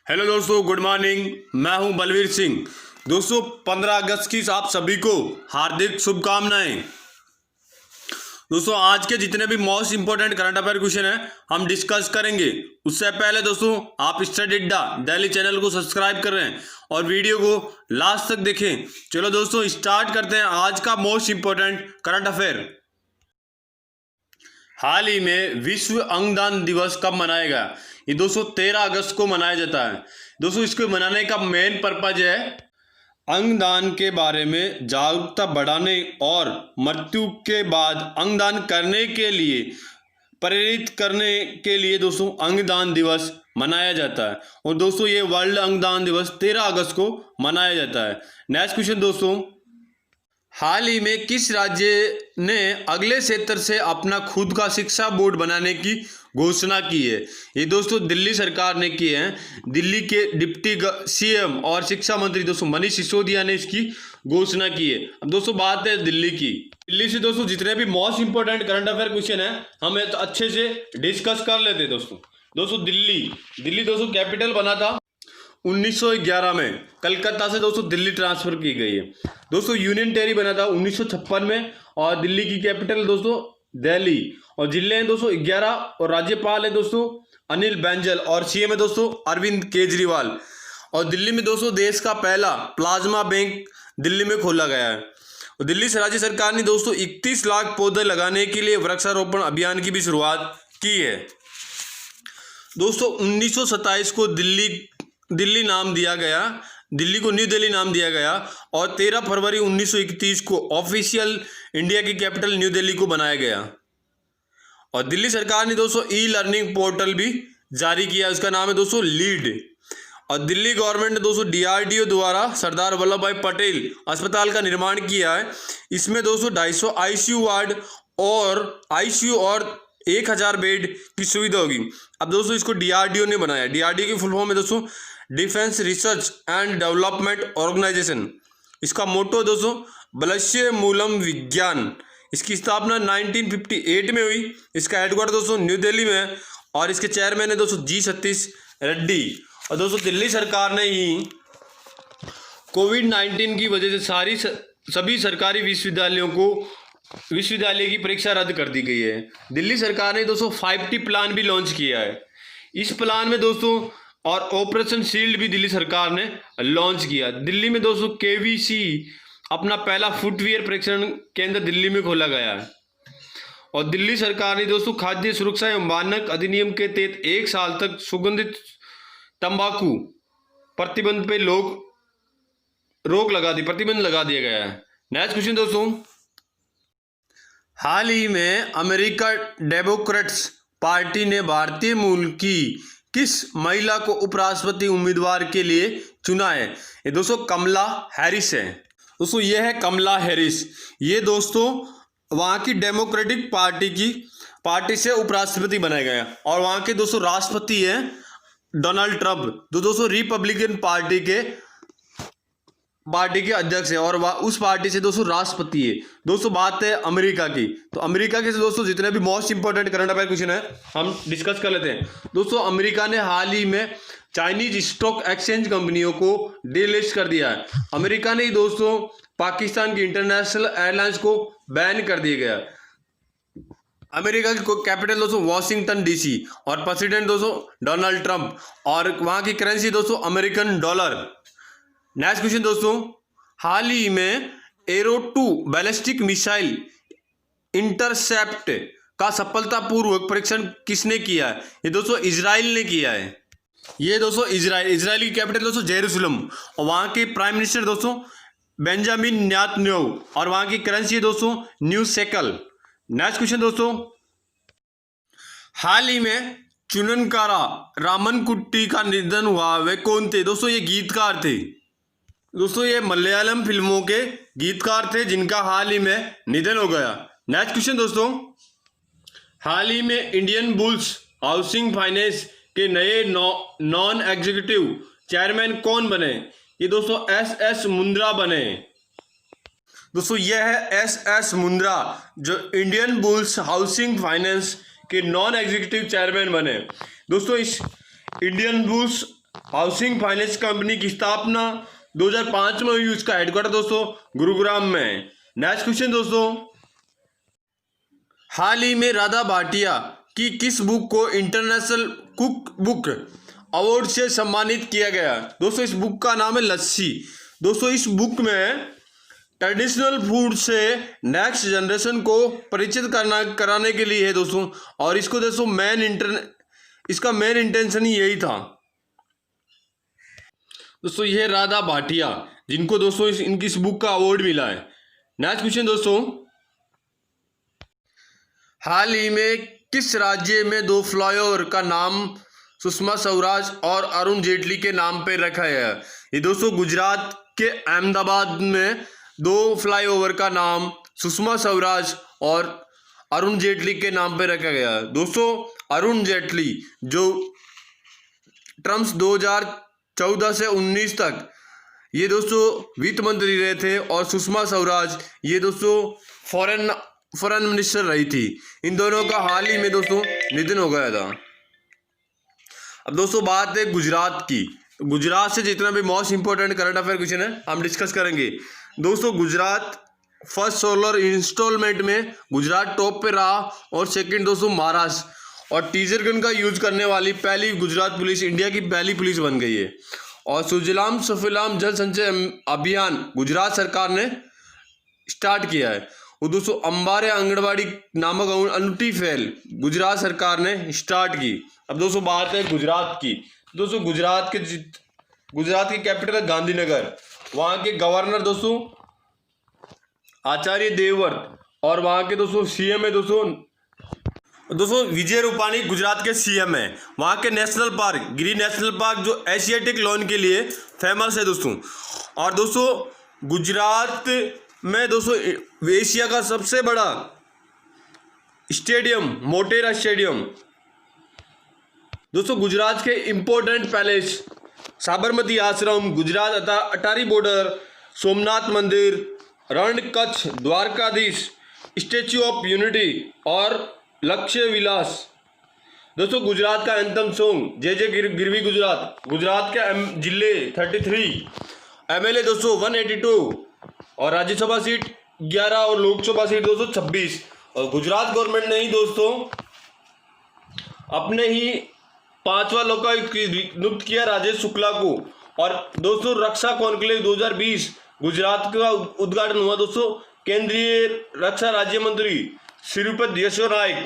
Hello दोस्तों, good morning. मैं हूं बलवीर सिंह। दोस्तों 15 अगस्त की आप सभी को हार्दिक शुभकामनाएं। दोस्तों आज के जितने भी most important current affair question हैं हम डिस्कस करेंगे। उससे पहले दोस्तों आप स्टडीडा दिल्ली चैनल को सब्सक्राइब कर रहे हैं और वीडियो को लास्ट तक देखें। चलो दोस्तों स्टार्ट करते हैं आज का मोस्ट इंपोर्टेंट करंट अफेयर। हाल ही में विश्व अंगदान दिवस कब मनाया गया? ये दोस्तों 13 अगस्त को मनाया जाता है। दोस्तों इसको मनाने का मेन पर्पज है अंगदान के बारे में जागरूकता बढ़ाने और मृत्यु के बाद अंगदान करने के लिए प्रेरित करने के लिए दोस्तों अंगदान दिवस मनाया जाता है। और दोस्तों ये वर्ल्ड अंगदान दिवस 13 अगस्त को मनाया जाता है। नेक्स्ट क्वेश्चन दोस्तों, हाल ही में किस राज्य ने अगले क्षेत्र से अपना खुद का शिक्षा बोर्ड बनाने की घोषणा की है? ये दोस्तों दिल्ली सरकार ने की है। दिल्ली के डिप्टी सीएम और शिक्षा मंत्री दोस्तों मनीष सिसोदिया ने इसकी घोषणा की है। अब दोस्तों बात है दिल्ली की। दिल्ली से दोस्तों जितने भी most important current affair question है हम तो अच्छे से डिस्कस कर लेते हैं। दोस्तों दिल्ली दोस्तों कैपिटल बना था 1911 में। कलकत्ता से दोस्तों दिल्ली ट्रांसफर की गई है। दोस्तों यूनियन टेरी बना था 1956 में और दिल्ली की कैपिटल दोस्तों दिल्ली। और जिले हैं दोस्तों 11 और राज्यपाल है दोस्तों अनिल बैंजल और सीएम है दोस्तों अरविंद केजरीवाल। और दिल्ली में दोस्तों देश का पहला प्लाज्मा बैंक दिल्ली में खोला गया है। और दिल्ली से राज्य सरकार ने दोस्तों 31 लाख पौधे लगाने के लिए वृक्षारोपण अभियान की भी शुरुआत की है। दोस्तों 1927 को दिल्ली नाम दिया गया, दिल्ली को न्यू दिल्ली नाम दिया गया और 13 फरवरी 1931 को ऑफिशियल इंडिया की कैपिटल न्यू दिल्ली को बनाया गया। और दिल्ली सरकार ने दोस्तों ई लर्निंग पोर्टल भी जारी किया, उसका नाम है दोस्तों लीड। और दिल्ली गवर्नमेंट ने दोस्तों डीआरडीओ द्वारा सरदार वल्लभ भाई पटेल अस्पताल का निर्माण किया है। इसमें दोस्तों 250 आईसीयू वार्ड और 1000 बेड की सुविधा होगी। अब दोस्तों इसको डीआरडीओ ने बनाया। डीआरडीओ की फुल फॉर्म है दोस्तों defence research and development organisation. इसका मोटो दोस्तों बलस्य मूलम विज्ञान। इसकी स्थापना 1958 में हुई। इसका हेडक्वार्टर दोस्तों न्यू दिल्ली में है और इसके चेयरमैन है दोस्तों जी सतीश रेड्डी। और दोस्तों दिल्ली सरकार ने ही कोविड-19 की वजह से सभी सरकारी विश्वविद्यालय की परीक्षा रद्द कर दी गई है। दिल्ली सरकार ने दोस्तों 5T प्लान भी लॉन्च किया है। इस प्लान में दोस्तों और ऑपरेशन शील्ड भी दिल्ली सरकार ने लॉन्च किया। दिल्ली में दोस्तों केवीसी अपना पहला फुटवियर परीक्षण केंद्र दिल्ली में खोला गया है। और दिल्ली सरकार ने दोस्तों खाद्य सुरक्षा एवं मानक अधिनियम के तहत 1 साल तक सुगंधित तंबाकू प्रतिबंध पे प्रतिबंध लगा दिया गया है। नेक्स्ट क्वेश्चन दोस्तों, हाल ही में अमेरिका डेमोक्रेट्स पार्टी ने भारतीय मूल की किस महिला को उपराष्ट्रपति उम्मीदवार के लिए चुना है? ये दोस्तों कमला हैरिस है। दोस्तों ये है कमला हैरिस। ये दोस्तों वहाँ की डेमोक्रेटिक पार्टी से उपराष्ट्रपति बनाया गया और वहाँ के दोस्तों राष्ट्रपति हैं डोनाल्ड ट्रंप, जो दोस्तों रिपब्लिकन पार्टी के अध्यक्ष है और उस पार्टी से दोस्तों राष्ट्रपति है। दोस्तों बात है अमेरिका की, तो अमेरिका के दोस्तों जितने भी most important current affair question है हम डिस्कस कर लेते हैं। दोस्तों अमेरिका ने हाल ही में चाइनीज स्टॉक एक्सचेंज कंपनियों को डीलिस्ट कर दिया है। अमेरिका ने दोस्तों पाकिस्तान की इंटरनेशनल एयरलाइंस को बैन कर दिया गया। अमेरिका की कैपिटल दोस्तों वॉशिंगटन डीसी और प्रेसिडेंट दोस्तों डोनाल्ड ट्रंप और वहाँ की करेंसी दोस्तों अमेरिकन डॉलर। नेक्स्ट क्वेश्चन दोस्तों, हाल ही में एरो 2 बैलिस्टिक मिसाइल इंटरसेप्ट का सफलतापूर्वक परीक्षण किसने किया है? ये दोस्तों इजराइल ने किया है। ये दोस्तों इजराइल की कैपिटल दोस्तों जेरूसलम और वहाँ के प्राइम मिनिस्टर दोस्तों बेंजामिन नेतन्याहू और वहाँ की करेंसी है दोस्तों न्यू शेकल। नेक्स्ट क्वेश्चन दोस्तों, हाल ही में चुननकारा रामनकुट्टी का निधन हुआ, वे कौन थे? दोस्तों ये गीतकार थे। दोस्तों ये मलयालम फिल्मों के गीतकार थे जिनका हाल ही में निधन हो गया। नेक्स्ट क्वेश्चन दोस्तों, हाल ही में इंडियन बुल्स हाउसिंग फाइनेंस के नए नॉन एग्जीक्यूटिव चेयरमैन कौन बने? ये दोस्तों SS मुंद्रा बने। दोस्तों यह है SS मुंद्रा जो इंडियन बुल्स हाउसिंग फाइनेंस के नॉन एग्जीक्यूटिव चेयरमैन बने। दोस्तों इस Indian bulls housing finance company की स्थापना 2005 में हुई। उसका हेडक्वार्टर दोस्तों गुरुग्राम में है। नेक्स्ट क्वेश्चन दोस्तों, हाल ही में राधा भाटिया की किस बुक को इंटरनेशनल कुक बुक अवार्ड से सम्मानित किया गया? दोस्तों इस बुक का नाम है लस्सी। दोस्तों इस बुक में ट्रेडिशनल फूड से नेक्स्ट जनरेशन को परिचित कराने के लिए है दोस्तों। और इसको दोस्तों इसका मेन इंटेंशन ही यही था दोस्तों। ये राधा भाटिया जिनको दोस्तों इनकी इस बुक का अवार्ड मिला है। नेक्स्ट क्वेश्चन दोस्तों, हाल ही में किस राज्य में 2 फ्लाईओवर का नाम सुषमा स्वराज और अरुण जेटली के नाम पर रखा है? ये दोस्तों गुजरात के अहमदाबाद में 2 फ्लाईओवर का नाम सुषमा स्वराज और अरुण जेटली के नाम पर रखा गया। दोस्तों अरुण जेटली जो ट्रम्प 2014 से 19 तक ये दोस्तों वित्त मंत्री रहे थे और सुषमा स्वराज ये दोस्तों फॉरेन मिनिस्टर रही थी। इन दोनों का हाल ही में दोस्तों निधन हो गया था। अब दोस्तों बात है गुजरात की। गुजरात से जितना भी most important current affair question है हम डिस्कस करेंगे। दोस्तों गुजरात फर्स्ट सोलर इंस्टॉलमेंट में गुजरात टॉप पे रहा और सेकंड दोस्तों महाराष्ट्र। और टीजर गन का यूज करने वाली पहली गुजरात पुलिस इंडिया की पहली पुलिस बन गई है। और सुजलाम सुफलाम जल संचय अभियान गुजरात सरकार ने स्टार्ट किया है। वो दोस्तों अंबारे आंगनबाड़ी नामक अनूठी पहल गुजरात सरकार ने स्टार्ट की। अब दोस्तों बात है गुजरात की। दोस्तों गुजरात की कैपिटल गांधीनगर। वहाँ के गवर्नर दोस्तों आचार्य देवव्रत और वहाँ के दोस्तों सीएम है दोस्तों विजय रूपाणी गुजरात के सीएम है। वहाँ के नेशनल पार्क गिरी नेशनल पार्क जो एशियाटिक लॉन के लिए फेमस है दोस्तों। और दोस्तों गुजरात में दोस्तों एशिया का सबसे बड़ा स्टेडियम मोटेरा स्टेडियम। दोस्तों गुजरात के इम्पोर्टेंट पैलेस साबरमती आश्रम, गुजरात अटारी बॉर्डर, सोमनाथ मंदिर, रण Kutch, Dwarkadhish, statue of unity और लक्ष्य विलास। दोस्तों गुजरात का एंथम सॉन्ग जय जय गिरवी गुजरात। गुजरात के जिले 33, एमएलए दोस्तों 182 और राज्यसभा सीट 11 और लोकसभा सीट दोस्तों 26। और गुजरात गवर्नमेंट ने ही दोस्तों अपने ही 5वां लोकायुक्त नियुक्त किया राजेश शुक्ला को। और दोस्तों रक्षा कॉन्क्लेव 2020 गुजरात का उद्घाटन हुआ दोस्तों केंद्रीय रक्षा राज्य मंत्री श्रीपद यशो नाइक।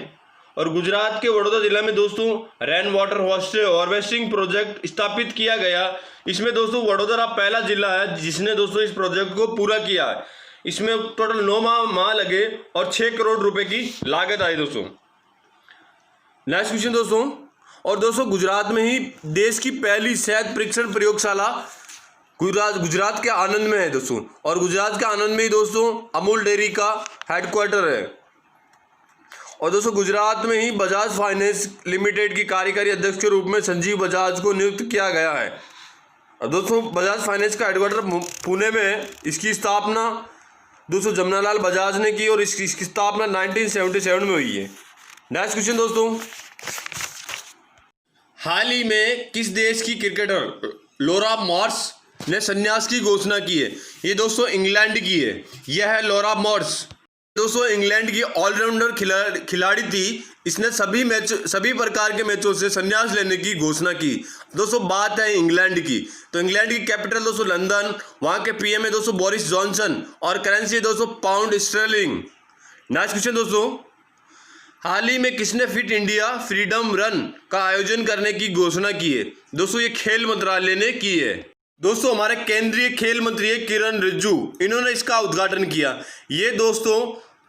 और गुजरात के वडोदरा जिला में दोस्तों रेन वाटर हार्वेस्टिंग प्रोजेक्ट स्थापित किया गया। इसमें दोस्तों वडोदरा पहला जिला है जिसने दोस्तों इस प्रोजेक्ट को पूरा किया है। इसमें टोटल 9 माह लगे और 6 करोड़ रुपए की लागत आई दोस्तों। नेक्स्ट क्वेश्चन दोस्तों, और दोस्तों गुजरात में ही देश की पहली शहद परीक्षण प्रयोगशाला गुजरात के आनंद में है दोस्तों। और गुजरात के आनंद में ही दोस्तों अमूल डेयरी का हेडक्वार्टर है। और दोस्तों गुजरात में ही बजाज फाइनेंस लिमिटेड की कार्यकारी अध्यक्ष के रूप में संजीव बजाज को नियुक्त किया गया है। और दोस्तों बजाज फाइनेंस का हेडक्वार्टर पुणे में है। इसकी स्थापना दोस्तों जमनालाल बजाज ने की और इसकी स्थापना 1977 में हुई है। नेक्स्ट क्वेश्चन दोस्तों, हाल ही में किस देश की क्रिकेटर लॉरा मॉर्स ने संन्यास की घोषणा की है? ये दोस्तों इंग्लैंड की है। यह है लॉरा मॉर्स। दोस्तों इंग्लैंड की ऑलराउंडर खिलाड़ी थी। इसने सभी प्रकार के मैचों से संन्यास लेने की घोषणा की। दोस्तों बात है इंग्लैंड की, तो इंग्लैंड की कैपिटल दोस्तों लंदन। वहाँ के पीएम है दोस्तों बोरिस जॉनसन और करेंसी है दोस्तों पाउंड स्टर्लिंग। नेक्स्ट क्वेश्चन दोस्तों, हाल ही में किसने फिट इंडिया फ्रीडम रन का आयोजन करने की घोषणा की है? दोस्तों ये खेल मंत्रालय ने की है। दोस्तों हमारे केंद्रीय खेल मंत्री है किरण रिजिजू, इन्होंने इसका उद्घाटन किया। ये दोस्तों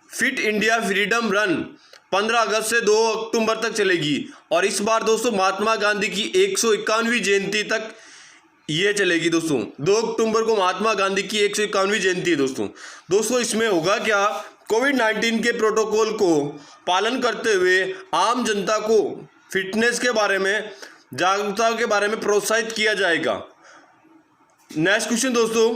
फिट इंडिया फ्रीडम रन 15 अगस्त से 2 अक्टूबर तक चलेगी। और इस बार दोस्तों महात्मा गांधी की 151वीं जयंती तक ये चलेगी दोस्तों। 2 अक्टूबर को महात्मा गांधी की 151वीं जयंती है दोस्तों इसमें होगा क्या, कोविड-19 के प्रोटोकॉल को पालन करते हुए आम जनता को फिटनेस के बारे में जागरूकता के बारे में प्रोत्साहित किया जाएगा। नेक्स्ट क्वेश्चन दोस्तों,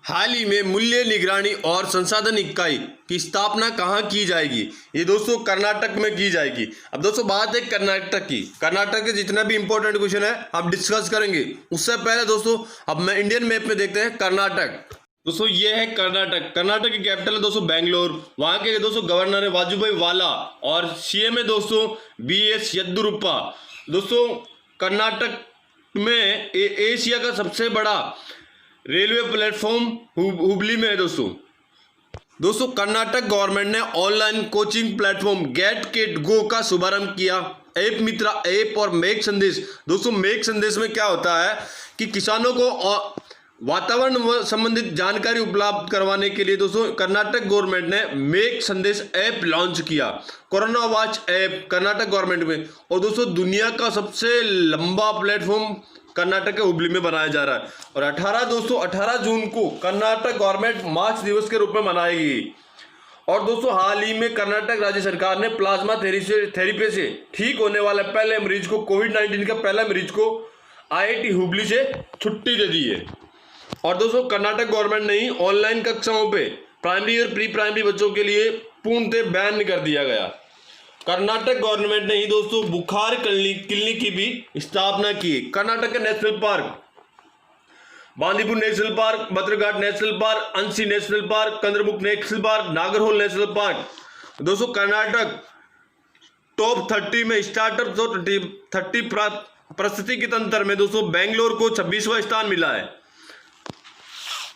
हाल ही में मूल्य निगरानी और संसाधन इकाई की स्थापना कहाँ की जाएगी? ये दोस्तों कर्नाटक में की जाएगी। अब दोस्तों बात है कर्नाटक की। कर्नाटक के जितना भी इंपॉर्टेंट क्वेश्चन है हम डिस्कस करेंगे। उससे पहले दोस्तों अब मैं इंडियन मैप में देखते हैं कर्नाटक। दोस्तों ये है कर्नाटक। कर्नाटक की कैपिटल है दोस्तों बेंगलोर। वहाँ के दोस्तों गवर्नर है वाजुभाई वाला और सीएम है दोस्तों BS येदियुरप्पा। दोस्तों कर्नाटक में एशिया का सबसे बड़ा रेलवे प्लेटफॉर्म हुबली में है दोस्तों कर्नाटक गवर्नमेंट ने online coaching platform get CET go का शुभारंभ किया। ऐप मित्रा ऐप और मेक संदेश। दोस्तों मेक संदेश में क्या होता है कि किसानों को वातावरण संबंधित जानकारी उपलब्ध करवाने के लिए दोस्तों कर्नाटक गवर्नमेंट ने मेक संदेश ऐप लॉन्च किया। Corona watch app Karnataka government में। और दोस्तों दुनिया का सबसे लंबा प्लेटफॉर्म कर्नाटक के हुबली में बनाया जा रहा है। और 18 जून को कर्नाटक गवर्नमेंट मार्च दिवस के रूप में मनाएगी। और दोस्तों हाल ही में कर्नाटक राज्य सरकार ने प्लाज्मा थेरेपी से ठीक होने वाले पहले मरीज को कोविड-19 का पहला मरीज को IIT हुबली से छुट्टी दे दी है। और दोस्तों कर्नाटक गवर्नमेंट ने ही ऑनलाइन कक्षाओं पे प्राइमरी और प्री प्राइमरी बच्चों के लिए पूर्णतः बैन कर दिया गया। कर्नाटक गवर्नमेंट ने ही दोस्तों बुखार क्लिनिक की भी स्थापना की। कर्नाटक के national park Bandipur national park, बद्रघाट national park, Anshi national park, Kudremukh national park, Nagarhole national park. दोस्तों कर्नाटक टॉप 30 में स्टार्टअप 30 पारिस्थितिकी तंत्र में दोस्तों बेंगलोर को 26वां स्थान मिला है।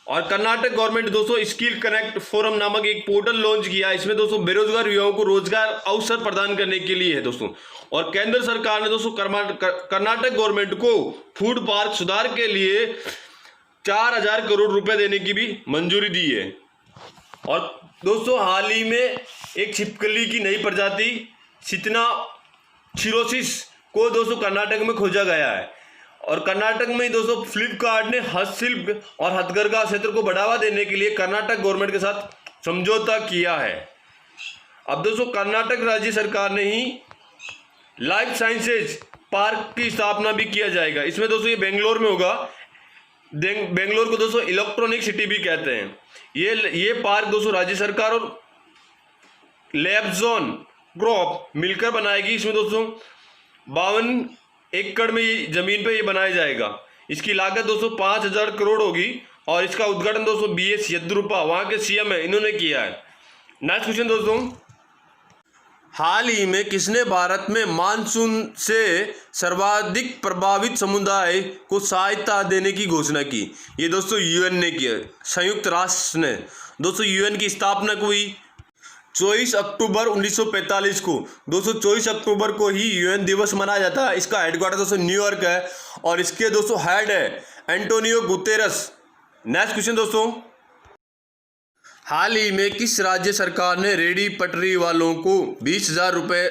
और कर्नाटक गवर्नमेंट दोस्तों स्किल कनेक्ट फोरम नामक एक पोर्टल लॉन्च किया। इसमें दोस्तों बेरोजगार युवाओं को रोजगार अवसर प्रदान करने के लिए है दोस्तों। और केंद्र सरकार ने दोस्तों कर्नाटक गवर्नमेंट को फूड पार्क सुधार के लिए 4000 करोड़ रुपए देने की भी मंजूरी दी है। और दोस्तों हाल ही में एक छिपकली की नई प्रजाति सितना चिरोसिस को दोस्तों कर्नाटक में खोजा गया है। और कर्नाटक में दोस्तों फ्लिपकार्ट ने हस्तशिल्प और हथकरघा क्षेत्र को बढ़ावा देने के लिए कर्नाटक गवर्नमेंट के साथ समझौता किया है। अब दोस्तों कर्नाटक राज्य सरकार ने ही लाइफ साइंसेज पार्क की स्थापना भी किया जाएगा। इसमें दोस्तों ये बेंगलोर में होगा। बेंगलोर को दोस्तों इलेक्ट्रॉनिक सिटी भी कहते हैं। ये पार्क दोस्तों राज्य सरकार और लैबजोन क्रॉप मिलकर बनाएगी। इसमें दोस्तों 52 एकड़ में जमीन पे ये बनाया जाएगा। इसकी लागत दोस्तों 5000 करोड़ होगी। और इसका उद्घाटन दोस्तों BS येदियुरप्पा वहाँ के CM है, इन्होंने किया है। नेक्स्ट क्वेश्चन दोस्तों, हाल ही में किसने भारत में मानसून से सर्वाधिक प्रभावित समुदाय को सहायता देने की घोषणा की? ये दोस्तों UN ने किया, संयुक्त राष्ट्र ने। दोस्तों UN की स्थापना हुई 24 अक्टूबर 1945 को। दोस्तों 24 अक्टूबर को ही UN दिवस मनाया जाता है। इसका हेडक्वार्टर दोस्तों न्यूयॉर्क है और इसके दोस्तों हेड है एंटोनियो गुतेरस। नेक्स्ट क्वेश्चन दोस्तों, हाल ही में किस राज्य सरकार ने रेहड़ी पटरी वालों को 20,000 रुपये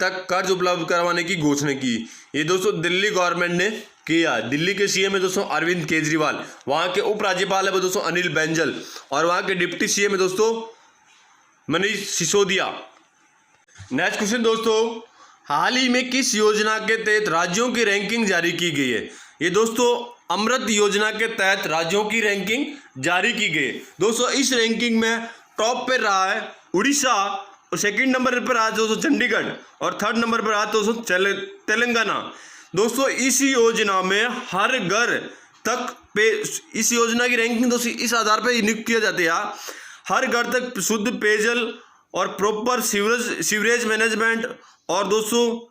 तक कर्ज उपलब्ध करवाने की घोषणा की? ये दोस्तों दिल्ली गवर्नमेंट ने किया। दिल्ली के CM है दोस्तों अरविंद केजरीवाल। वहाँ के उपराज्यपाल है दोस्तों अनिल बैंजल। और वहाँ के डिप्टी CM है दोस्तों मनीष सिसोदिया। नेक्स्ट क्वेश्चन दोस्तों, हाल ही में किस योजना के तहत राज्यों की रैंकिंग जारी की गई है? ये दोस्तों अमृत योजना के तहत राज्यों की रैंकिंग जारी की गई। दोस्तों इस रैंकिंग में टॉप पे रहा है उड़ीसा और सेकंड नंबर पर रहा दोस्तों चंडीगढ़ और थर्ड नंबर पर रहा दोस्तों तेलंगाना। दोस्तों इस योजना में हर घर तक इस योजना की रैंकिंग दोस्तों इस आधार पर नियुक्त किया जाती है। हर घर तक शुद्ध पेयजल और प्रॉपर सीवरेज मैनेजमेंट और दोस्तों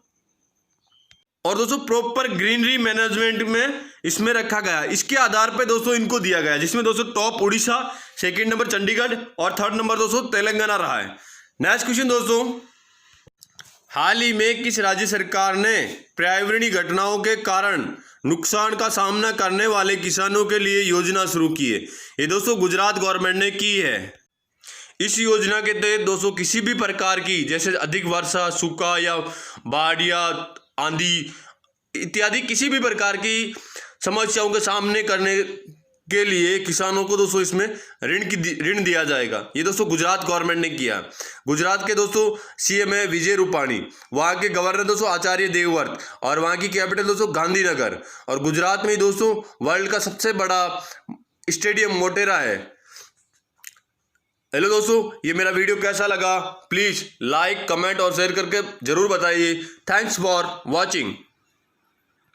प्रॉपर ग्रीनरी मैनेजमेंट में इसमें रखा गया है। इसके आधार पे दोस्तों इनको दिया गया है, जिसमें दोस्तों top Orissa, second number Chandigarh और थर्ड नंबर दोस्तों तेलंगाना रहा है। नेक्स्ट क्वेश्चन दोस्तों, हाल ही में किस राज्य सरकार ने पर्यावरणीय घटनाओं के कारण नुकसान का सामना करने वाले किसानों के लिए योजना शुरू की है? ये दोस्तों गुजरात गवर्नमेंट ने की है। इस योजना के तहत दोस्तों किसी भी प्रकार की जैसे अधिक वर्षा, सूखा या बाढ़ या आंधी इत्यादि किसी भी प्रकार की समस्याओं के सामने करने के लिए किसानों को दोस्तों इसमें ऋण दिया जाएगा। ये दोस्तों गुजरात गवर्नमेंट ने किया। गुजरात के दोस्तों CM है विजय रूपाणी। वहाँ के गवर्नर दोस्तों आचार्य देवव्रत और वहाँ की कैपिटल दोस्तों गांधीनगर। और गुजरात में दोस्तों वर्ल्ड का सबसे बड़ा स्टेडियम मोटेरा है। हेलो दोस्तों, ये मेरा वीडियो कैसा लगा प्लीज लाइक, कमेंट और शेयर करके जरूर बताइए। Thanks for watching.